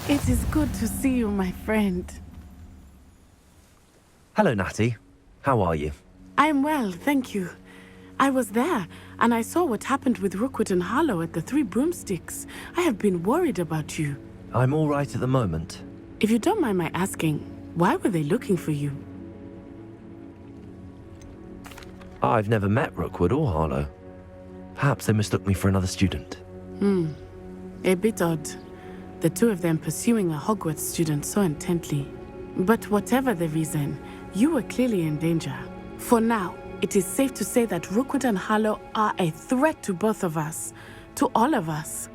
It is good to see you, my friend. Hello, Natty. How are you? I'm well, thank you. I was there, and I saw what happened with Rookwood and Harlow at the Three Broomsticks. I have been worried about you. I'm all right at the moment. If you don't mind my asking, why were they looking for you? I've never met Rookwood or Harlow. Perhaps they mistook me for another student. A bit odd. The two of them pursuing a Hogwarts student so intently. But whatever the reason, you were clearly in danger. For now, it is safe to say that Rookwood and Harlow are a threat to both of us. To all of us.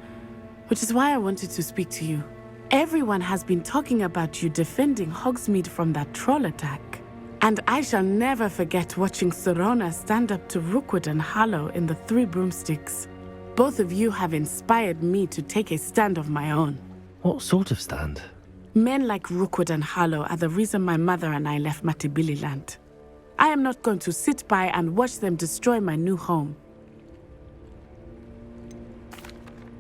Which is why I wanted to speak to you. Everyone has been talking about you defending Hogsmeade from that troll attack. And I shall never forget watching Serona stand up to Rookwood and Harlow in the Three Broomsticks. Both of you have inspired me to take a stand of my own. What sort of stand? Men like Rookwood and Harlow are the reason my mother and I left Matabeleland. I am not going to sit by and watch them destroy my new home.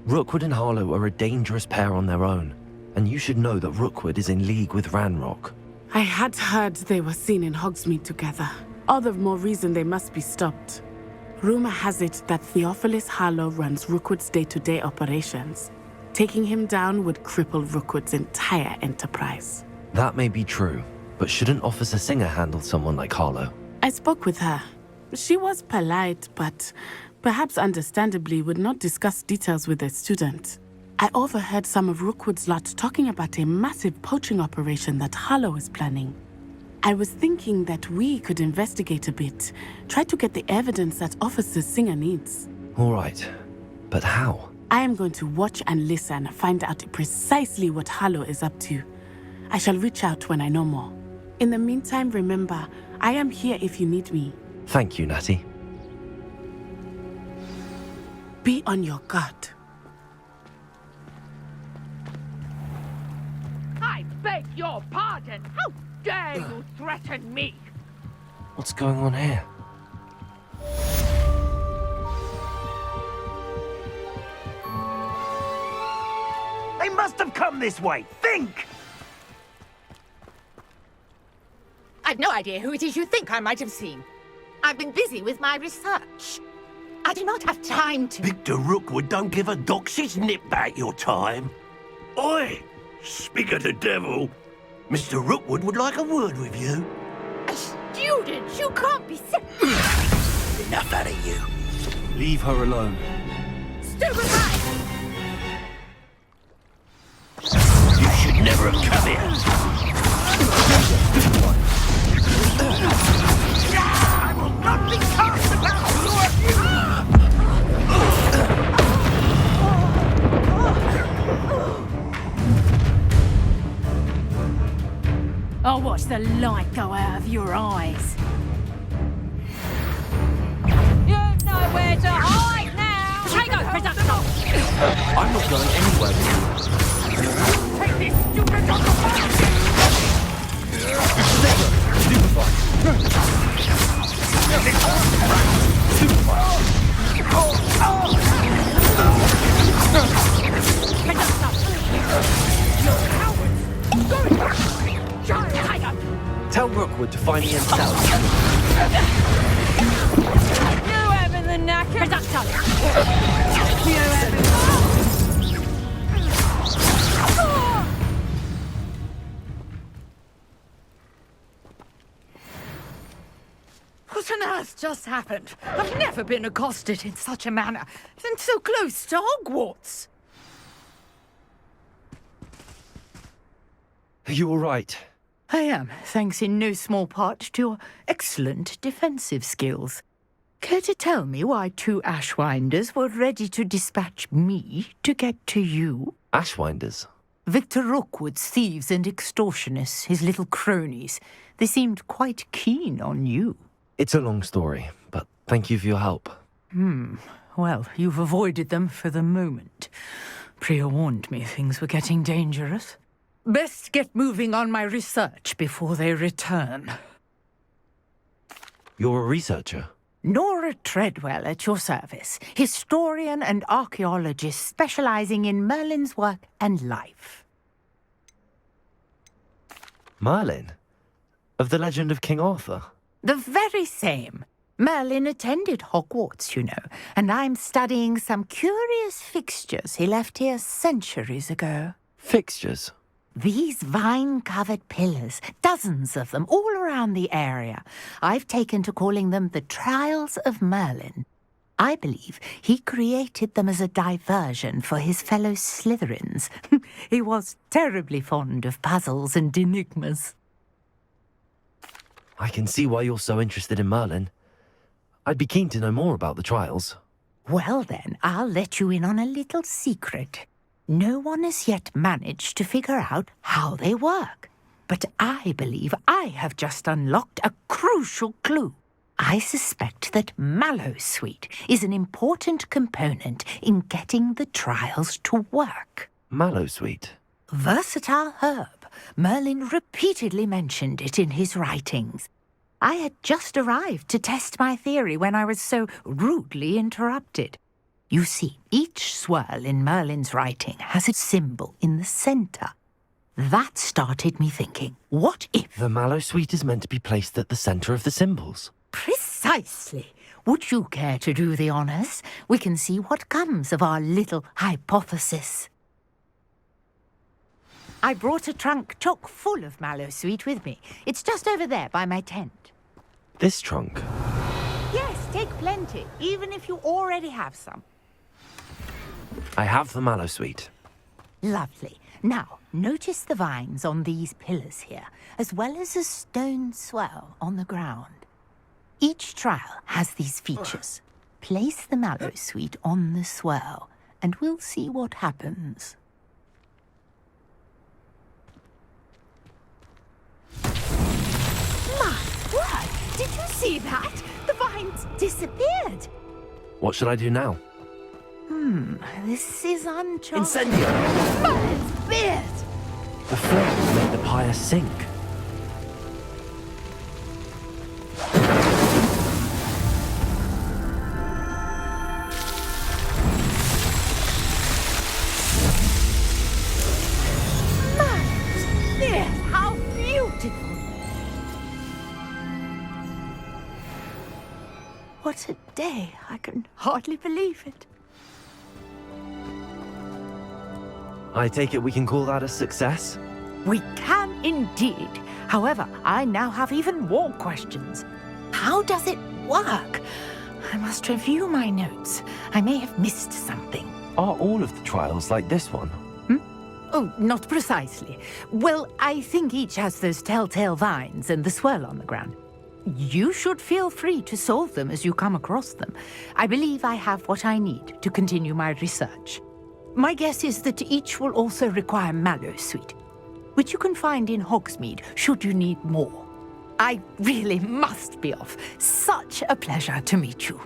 Rookwood and Harlow are a dangerous pair on their own, and you should know that Rookwood is in league with Ranrock. I had heard they were seen in Hogsmeade together. All the more reason they must be stopped. Rumor has it that Theophilus Harlow runs Rookwood's day-to-day operations. Taking him down would cripple Rookwood's entire enterprise. That may be true, but shouldn't Officer Singer handle someone like Harlow? I spoke with her. She was polite, but perhaps understandably would not discuss details with a student. I overheard some of Rookwood's lot talking about a massive poaching operation that Harlow is planning. I was thinking that we could investigate a bit, try to get the evidence that Officer Singer needs. All right, but how? I am going to watch and listen, find out precisely what Harlow is up to. I shall reach out when I know more. In the meantime, remember, I am here if you need me. Thank you, Natty. Be on your guard. I beg your pardon! How dare you threaten me? What's going on here? They must have come this way! Think! I've no idea who it is you think I might have seen. I've been busy with my research. I do not have time to... Victor Rookwood don't give a doxy's nip back your time. Oi! Speak of the devil. Mr. Rookwood would like a word with you. A student? You can't be sick. Enough out of you. Leave her alone. Stupefy! You should never have come here. I will not be cast about I'll watch the light go out of your eyes. You've nowhere to hide now! Take those productions! I'm not going anywhere with you. Take this stupid dog apart! Tell Rookwood to find me himself. You having the knacker? Production! You having What on earth just happened? I've never been accosted in such a manner, and so close to Hogwarts. Are you all right? I am, thanks in no small part to your excellent defensive skills. Care to tell me why two Ashwinders were ready to dispatch me to get to you? Ashwinders? Victor Rookwood's thieves and extortionists, his little cronies. They seemed quite keen on you. It's a long story, but thank you for your help. Well, you've avoided them for the moment. Priya warned me things were getting dangerous. Best get moving on my research before they return. You're a researcher? Nora Treadwell at your service, historian and archaeologist specializing in Merlin's work and life. Merlin? Of the legend of King Arthur? The very same. Merlin attended Hogwarts, you know, and I'm studying some curious fixtures he left here centuries ago. Fixtures? These vine-covered pillars, dozens of them, all around the area. I've taken to calling them the Trials of Merlin. I believe he created them as a diversion for his fellow Slytherins. He was terribly fond of puzzles and enigmas. I can see why you're so interested in Merlin. I'd be keen to know more about the trials. Well then, I'll let you in on a little secret. No one has yet managed to figure out how they work. But I believe I have just unlocked a crucial clue. I suspect that Mallowsweet is an important component in getting the trials to work. Mallowsweet? Versatile herb. Merlin repeatedly mentioned it in his writings. I had just arrived to test my theory when I was so rudely interrupted. You see, each swirl in Merlin's writing has a symbol in the centre. That started me thinking, what if... The Mallowsweet is meant to be placed at the centre of the symbols. Precisely. Would you care to do the honours? We can see what comes of our little hypothesis. I brought a trunk chock full of Mallowsweet with me. It's just over there by my tent. This trunk? Yes, take plenty, even if you already have some. I have the Mallowsweet. Lovely. Now, notice the vines on these pillars here, as well as a stone swell on the ground. Each trial has these features. Place the Mallowsweet on the swell, and we'll see what happens. My word! Did you see that? The vines disappeared. What should I do now? This is uncharted. Incendio! Merlin's beard! The flame made the pyre sink. Merlin's beard! How beautiful! What a day! I can hardly believe it. I take it we can call that a success? We can indeed. However, I now have even more questions. How does it work? I must review my notes. I may have missed something. Are all of the trials like this one? Oh, not precisely. Well, I think each has those telltale vines and the swirl on the ground. You should feel free to solve them as you come across them. I believe I have what I need to continue my research. My guess is that each will also require Mallowsweet, which you can find in Hogsmeade should you need more. I really must be off. Such a pleasure to meet you.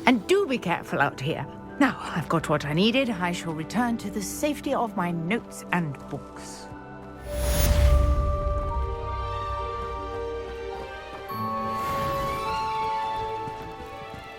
And do be careful out here. Now, I've got what I needed. I shall return to the safety of my notes and books.